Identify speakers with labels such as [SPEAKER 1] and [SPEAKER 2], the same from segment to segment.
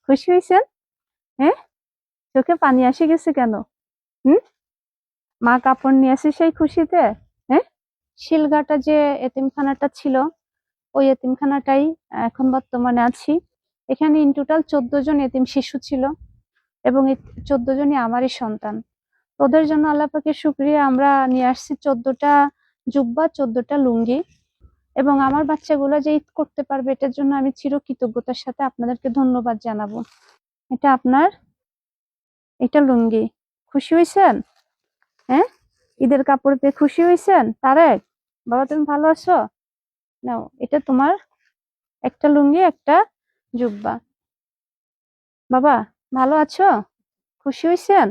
[SPEAKER 1] খুশি হয়েছেন? হ্যাঁ, চোখে পানি এসে গেছে কেন? হুম, মা কাপড় নিয়ে আসে সেই খুশিতে। হ্যাঁ, শিলঘাটা যে এতিমখানাটা ছিল, ওই এতিমখানাটাই এখন বর্তমানে আছি। এখানে ইন টোটাল 14 জন এতিম শিশু ছিল এবং এই 14 জনই আমারই সন্তান। ওদের জন্য আল্লাহ পাকের শুকরিয়া, আমরা নিয়ে আসছি 14টা জুব্বা, 14টা লুঙ্গি। এবং আমার বাচ্চাগুলো যে ঈদ করতে পারবে, এটার জন্য আমি চিরকৃতজ্ঞতার সাথে আপনাদেরকে ধন্যবাদ জানাবো। এটা আপনার, এটা লুঙ্গি। খুশি হয়েছেন? হ্যাঁ, ঈদের কাপড় পেয়ে খুশি হয়েছেন? তারেক বাবা, তুমি ভালো আছো? নাও, এটা তোমার একটা লুঙ্গি, একটা জুব্বা। বাবা, ভালো আছো? খুশি হয়েছেন?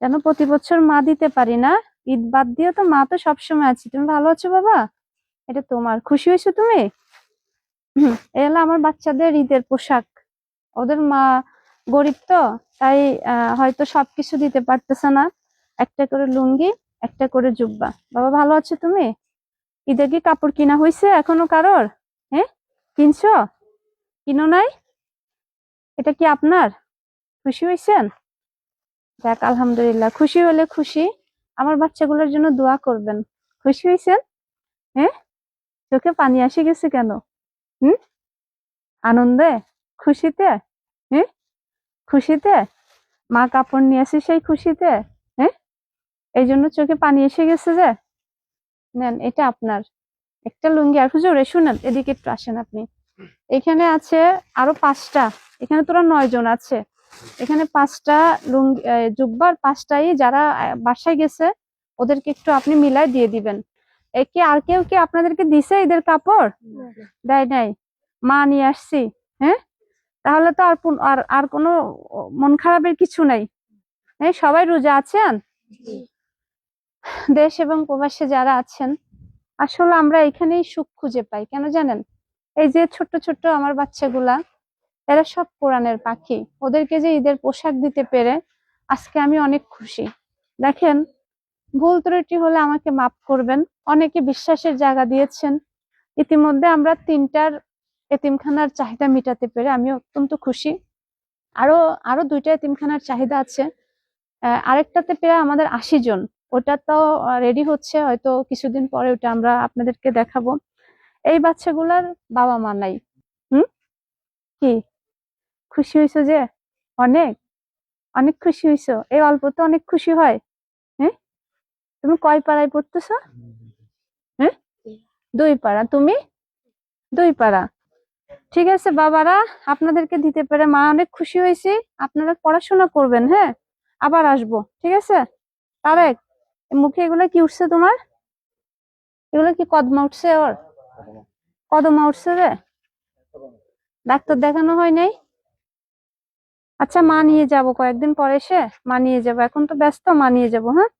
[SPEAKER 1] যেন প্রতি বছর মা দিতে পারি না, ঈদ বাদ দিয়ে তো মা তো সবসময় আছি। তুমি ভালো আছো বাবা? এটা তোমার, খুশি হয়েছো তুমি? এ হলো আমার বাচ্চাদের ঈদের পোশাক। ওদের মা গরিব তো, তাই হয়তো সবকিছু দিতে পারতেছে না। একটা করে লুঙ্গি, একটা করে জুব্বা। বাবা, ভালো আছো তুমি? ঈদে কি কাপড় কিনা হয়েছে এখনো কারোর? হ্যাঁ, কিনছো? কিনো নাই? এটা কি আপনার? খুশি হয়েছেন? যাক, আলহামদুলিল্লাহ। খুশি হলে খুশি, আমার বাচ্চাগুলোর জন্য দোয়া করবেন। খুশি হয়েছেন? হ্যাঁ, চোখে পানি এসে গেছে কেন? হুম, আনন্দে, খুশিতে? হ্যাঁ, খুশিতে মা কাপড় নিয়ে আসি সেই খুশিতে। হ্যাঁ, এই জন্য চোখে পানি এসে গেছে যে। নেন, এটা আপনার একটা লুঙ্গি। আর হুজুর, শুনেন, এদিকে একটু আসেন আপনি। এখানে আছে আরো 5টা। এখানে তোরা 9 জন আছে। এখানে 5টা লুঙ্গি, জুব্বার 5টাই যারা বাসায় গেছে, ওদেরকে একটু আপনি মিলাই দিয়ে দিবেন। একে আর কেউ কি আপনাদেরকে দিছে ঈদের কাপড়? দেয় নাই? মা নিয়ে আসছি। হ্যাঁ, তাহলে তো আর আর কোনো মন খারাপের কিছু নাই। হ্যাঁ, সবাই রোজা আছেন? দেশ এবং প্রবাসে যারা আছেন, আসলে আমরা এখানেই সুখ খুঁজে পাই। কেন জানেন? এই যে ছোট্ট ছোট্ট আমার বাচ্চাগুলা, এরা সব কোরআনের পাখি। ওদেরকে যে ঈদের পোশাক দিতে পেরে আজকে আমি অনেক খুশি। দেখেন, ভুল ত্রুটি হলে আমাকে মাফ করবেন। অনেকে বিশ্বাসের জায়গা দিয়েছেন। ইতিমধ্যে আমরা 3টার এতিমখানার চাহিদা মিটাতে পেরে আমি অত্যন্ত খুশি। আরো আরো 2টা এতিমখানার চাহিদা আছে। আরেকটাতে প্রায় আমাদের 80 জন। ওটা তো রেডি হচ্ছে, হয়তো কিছুদিন পরে ওটা আমরা আপনাদেরকে দেখাবো। এই বাচ্চাগুলার বাবা মা নাই। হুম, কি খুশি হয়েছো যে? অনেক অনেক খুশি হয়েছো? এই অল্পতে অনেক খুশি হয়? হ্যাঁ, তুমি কয় পাড়ায় পড়তেছো? হ্যাঁ, 2 পাড়া। তুমি? 2 পাড়া। ঠিক আছে বাবারা, আপনাদেরকে দিতে পেরে মা অনেক খুশি হয়েছি। আপনারা পড়াশোনা করবেন। হ্যাঁ, আবার আসবো, ঠিক আছে? তারেক, মুখে এগুলো কি উঠছে তোমার? এগুলো কি কদমা উঠছে ওর? কদমা উঠছে রে? ডাক্তার দেখানো হয় নাই? আচ্ছা, মা নিয়ে যাবো কয়েকদিন পরে, এসে মা নিয়ে যাবো। এখন তো ব্যস্ত, মা নিয়ে যাবো। হ্যাঁ।